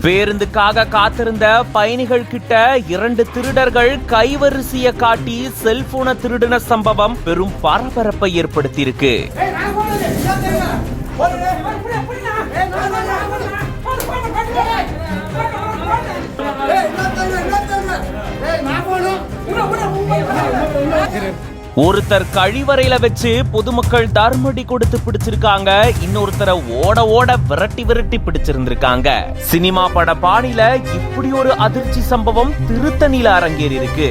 பேருந்துக்காக காத்திருந்த பயணிகள் கிட்ட 2 திருடர்கள் கைவரிசையை காட்டி செல்போனை திருடின சம்பவம் பெரும் பரபரப்பை ஏற்படுத்தியிருக்கு. ஒருத்தர் கழிவறையில வச்சு பொதுமக்கள் தர்மடி கொடுத்து பிடிச்சிருக்காங்க. இன்னொருத்தரை ஓட விரட்டி பிடிச்சிருந்திருக்காங்க. சினிமா பட பாணியில இப்படி ஒரு அதிர்ச்சி சம்பவம் திருத்தணியில அரங்கேறி இருக்கு.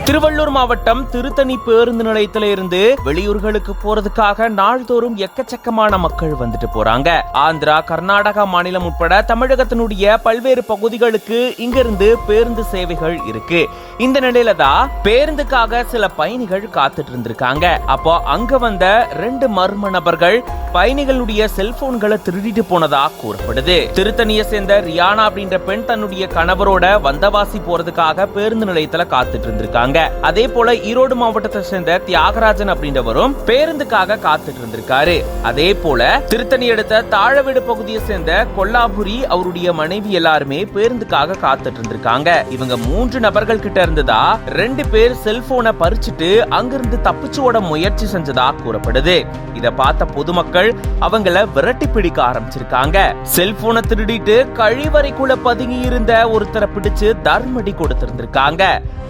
திருவள்ளூர் மாவட்டம் திருத்தணி பேருந்து நிலையத்தில இருந்து வெளியூர்களுக்கு போறதுக்காக நாள்தோறும் எக்கச்சக்கமான மக்கள் வந்துட்டு போறாங்க. ஆந்திரா, கர்நாடகா மாநிலம் உட்பட தமிழகத்தினுடைய பல்வேறு பகுதிகளுக்கு இங்கிருந்து பேருந்து சேவைகள் இருக்கு. இந்த நிலையில தான் பேருந்துக்காக சில பயணிகள் காத்துட்டு இருந்திருக்காங்க. அப்போ அங்க வந்த 2 மர்ம நபர்கள் பயணிகளுடைய செல்போன்களை திருடிட்டு போனதா கூறப்படுது. திருத்தணியை சேர்ந்த ரியானா அப்படின்ற பெண் தன்னுடைய கணவரோட வந்தவாசி போறதுக்காக பேருந்து நிலையத்துல காத்துட்டு இருந்திருக்காங்க. அதே போல ஈரோடு மாவட்டத்தை சேர்ந்த தியாகராஜன் அப்படின்றவரும் பேருந்துக்காக காத்துட்டு இருந்திருக்காரு. அதே போல திருத்தணி அடுத்த தாழவீடு பகுதியை சேர்ந்த கொல்லாபுரி அவருடைய மனைவி எல்லாருமே பேருந்துக்காக காத்துட்டு இருந்திருக்காங்க. இவங்க 3 நபர்கள் கிட்ட இருந்ததா 2 பேர் செல்போனை பறிச்சுட்டு அங்கிருந்து தப்பிச்சு ஓட முயற்சி செஞ்சதா கூறப்படுது. இத பார்த்த பொதுமக்கள் அவங்கள விரட்டி பிடிக்க ஆரம்பிச்சிருக்காங்க. செல்போனை திருடிட்டு கழிவறைக்குள்ள பதுங்கி இருந்த ஒருத்தரை பிடிச்சு தர்மடி கொடுத்திருந்திருக்காங்க.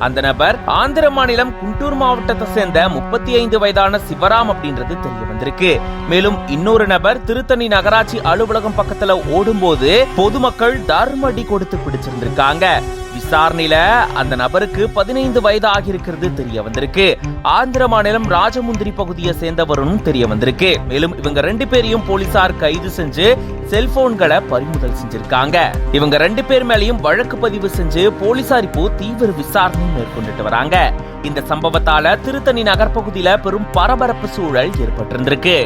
அந்த நபர் ஆந்திர மாநிலம் குண்டூர் மாவட்டத்தை சேர்ந்த 35 வயதான சிவராம் அப்படின்றது தெரிய வந்திருக்கு. மேலும் இன்னொரு நபர் திருத்தணி நகராட்சி அலுவலகம் பக்கத்துல ஓடும்போது பொதுமக்கள் தர்மடி கொடுத்து பிடிச்சிருந்திருக்காங்க. விசாரணையில அந்த நபருக்கு 15 வயது ஆகியிருக்கிறது தெரிய வந்திருக்கு. ஆந்திர மாநிலம் ராஜமுந்திரி பகுதியை சேர்ந்தவரும் தெரிய வந்திருக்கு. மேலும் இவங்க 2 பேரையும் போலீசார் கைது செஞ்சு செல்போன்களை பறிமுதல் செஞ்சிருக்காங்க. இவங்க 2 பேர் மேலையும் வழக்கு பதிவு செஞ்சு போலீசார் இப்போ தீவிர விசாரணை மேற்கொண்டுட்டு வராங்க. இந்த சம்பவத்தால திருத்தணி நகர் பகுதியில பெரும் பரபரப்பு சூழல் ஏற்பட்டிருந்திருக்கு.